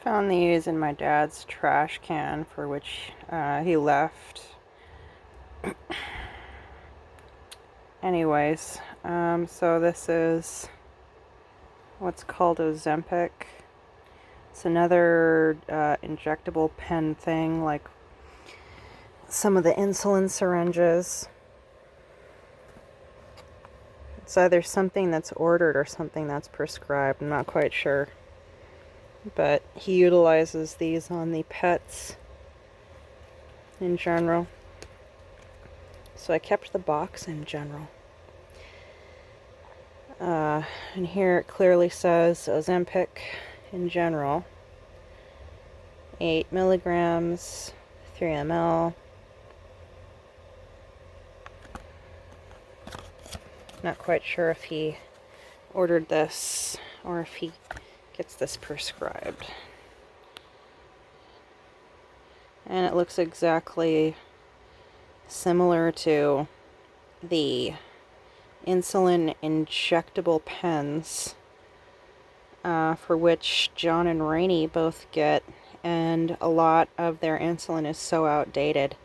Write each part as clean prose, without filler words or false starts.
Found these in my dad's trash can, for which he left. Anyways, so this is what's called Ozempic. It's another injectable pen thing, like some of the insulin syringes. It's either something that's ordered or something that's prescribed. I'm not quite sure. But he utilizes these on the pets in general. So I kept the box in general. And here it clearly says Ozempic in general. 8 milligrams, 3 ml. Not quite sure if he ordered this or if he gets this prescribed. And it looks exactly similar to the insulin injectable pens for which John and Rainey both get, and a lot of their insulin is so outdated.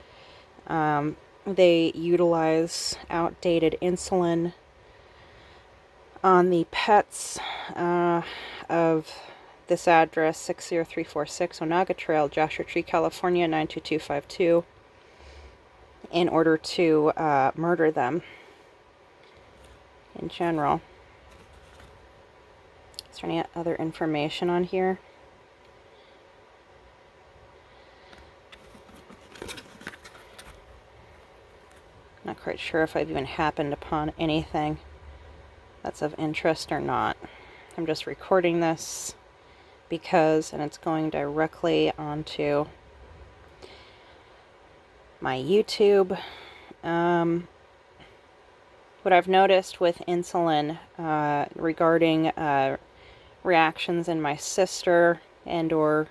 They utilize outdated insulin on the pets of this address, 60346 Onaga Trail, Joshua Tree, California, 92252, in order to murder them in general. Is there any other information on here? Not quite sure if I've even happened upon anything that's of interest or not. I'm just recording this because, and it's going directly onto my YouTube. What I've noticed with insulin regarding reactions in my sister and or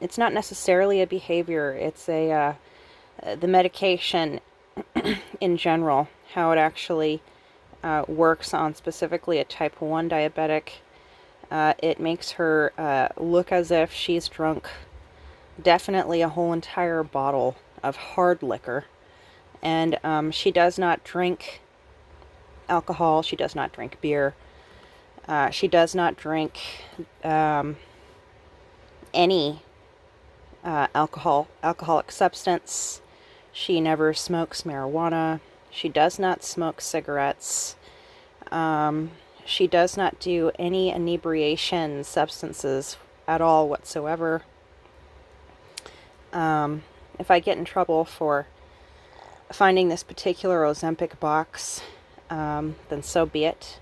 it's not necessarily a behavior, it's a the medication in general, how it actually works on specifically a type 1 diabetic. It makes her look as if she's drunk definitely a whole entire bottle of hard liquor. And she does not drink alcohol, she does not drink beer, she does not drink any alcoholic substance. She never smokes marijuana. She does not smoke cigarettes. She does not do any inebriation substances at all whatsoever. If I get in trouble for finding this particular Ozempic box, then so be it.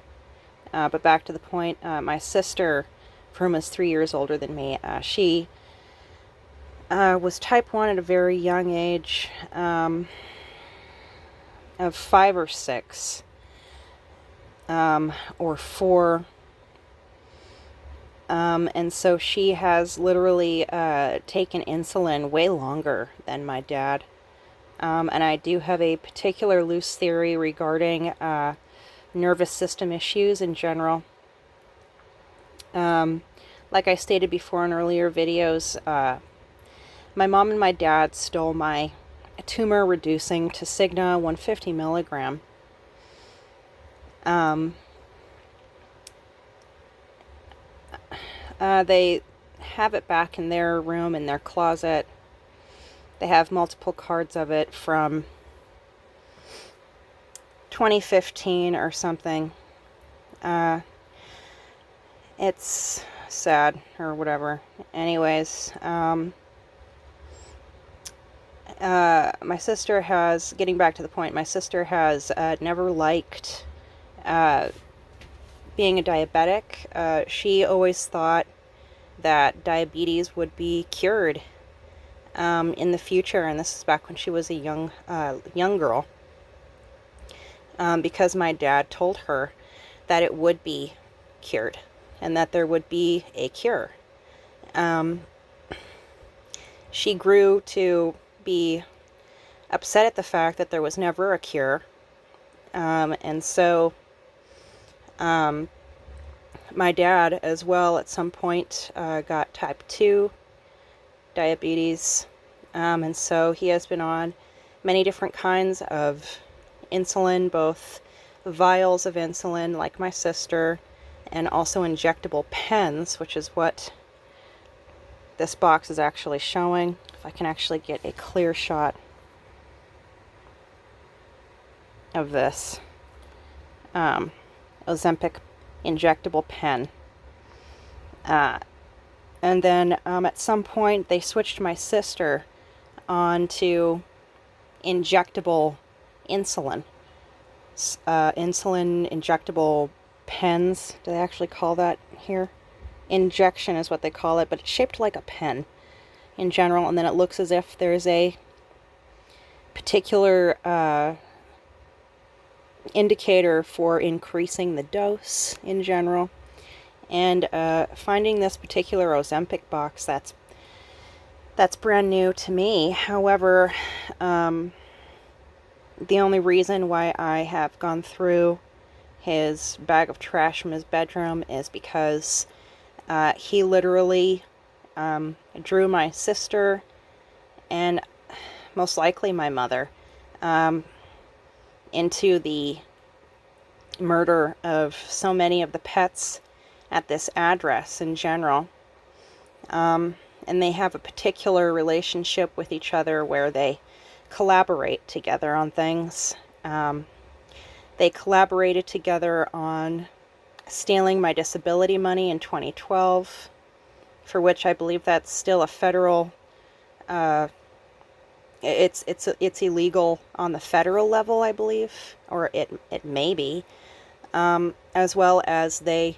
But back to the point, my sister, whom is 3 years older than me, she was type 1 at a very young age, of 5 or 6, or 4. And so she has literally taken insulin way longer than my dad. And I do have a particular loose theory regarding nervous system issues in general. Like I stated before in earlier videos, my mom and my dad stole my tumor reducing Tasigna 150 milligram. They have it back in their room, in their closet. They have multiple cards of it from 2015 or something. It's sad or whatever. Anyways, my sister has, getting back to the point, my sister has never liked being a diabetic. She always thought that diabetes would be cured in the future, and this is back when she was a young girl, because my dad told her that it would be cured and that there would be a cure. She grew to be upset at the fact that there was never a cure, and so My dad as well at some point got type 2 diabetes, and so he has been on many different kinds of insulin, both vials of insulin like my sister, and also injectable pens, which is what this box is actually showing. If I can actually get a clear shot of this Ozempic injectable pen. And then at some point they switched my sister onto injectable insulin. Insulin injectable pens, do they actually call that here? Injection is what they call it, but it's shaped like a pen in general, and then it looks as if there's a particular indicator for increasing the dose in general. And finding this particular Ozempic box, that's brand new to me. However, the only reason why I have gone through his bag of trash from his bedroom is because he literally drew my sister and most likely my mother into the murder of so many of the pets at this address in general. And they have a particular relationship with each other where they collaborate together on things. They collaborated together on stealing my disability money in 2012, for which I believe that's still a federal, it's illegal on the federal level, I believe, or it may be, as well as they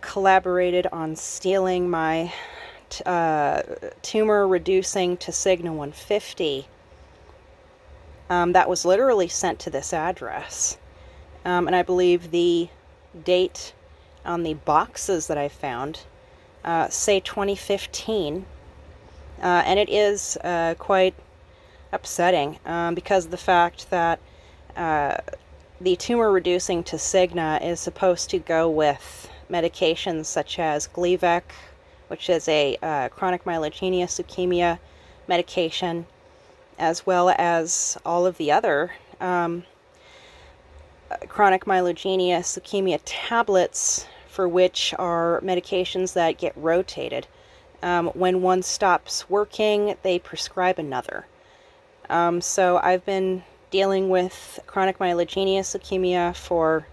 collaborated on stealing my tumor reducing Tasigna 150 that was literally sent to this address. And I believe the date on the boxes that I found say 2015. And it is quite upsetting because of the fact that the tumor reducing Tasigna is supposed to go with medications such as Gleevec, which is a chronic myelogenous leukemia medication, as well as all of the other chronic myelogenous leukemia tablets, for which are medications that get rotated. When one stops working, they prescribe another. So I've been dealing with chronic myelogenous leukemia for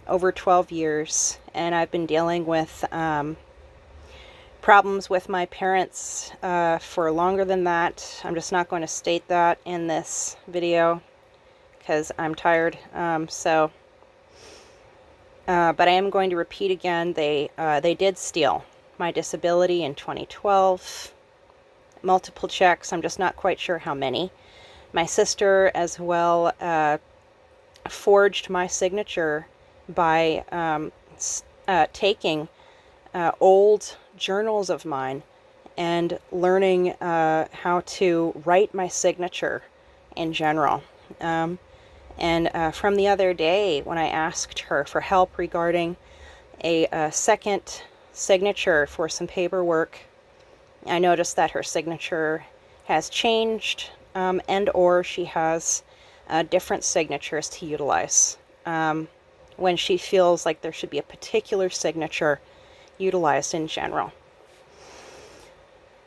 over 12 years, and I've been dealing with problems with my parents for longer than that. I'm just not going to state that in this video because I'm tired. But I am going to repeat again, they did steal my disability in 2012. Multiple checks, I'm just not quite sure how many. My sister as well forged my signature by taking old journals of mine and learning how to write my signature in general. And from the other day when I asked her for help regarding a second signature for some paperwork, I noticed that her signature has changed and or she has different signatures to utilize when she feels like there should be a particular signature utilized in general.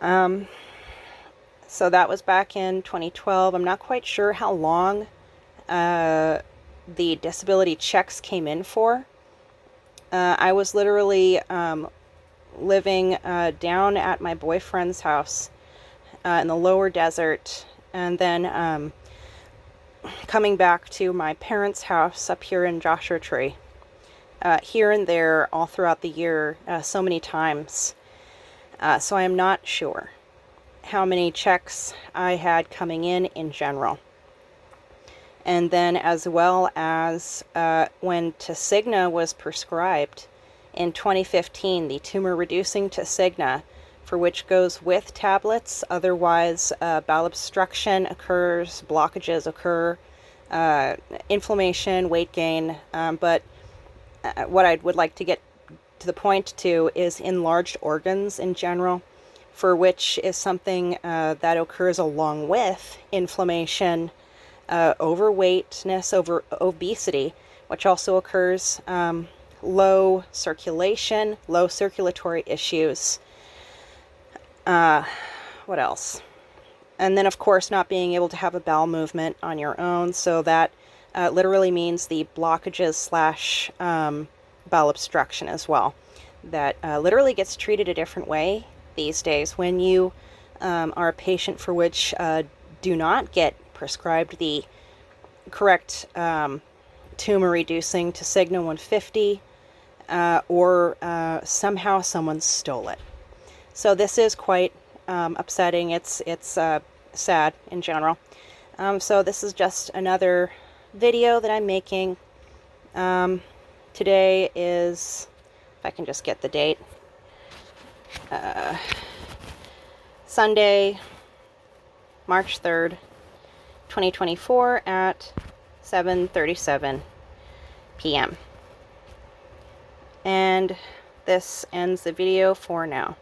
So that was back in 2012. I'm not quite sure how long the disability checks came in for. I was literally living down at my boyfriend's house in the lower desert, and then coming back to my parents' house up here in Joshua Tree, here and there all throughout the year, so many times. So I am not sure how many checks I had coming in general. And then as well as when Tasigna was prescribed in 2015, the tumor reducing Tasigna, for which goes with tablets, otherwise bowel obstruction occurs, blockages occur, inflammation, weight gain, but what I would like to get the point to is enlarged organs in general, for which is something that occurs along with inflammation, overweightness, obesity, which also occurs, low circulation, low circulatory issues. What else? And then, of course, not being able to have a bowel movement on your own. So that literally means the blockages slash bowel obstruction as well. That literally gets treated a different way these days. When you are a patient for which do not get prescribed the correct tumor reducing to Cigna 150, or somehow someone stole it. So this is quite upsetting. It's sad in general. So this is just another video that I'm making. Today is, if I can just get the date, Sunday, March 3rd, 2024 at 7:37 p.m. And this ends the video for now.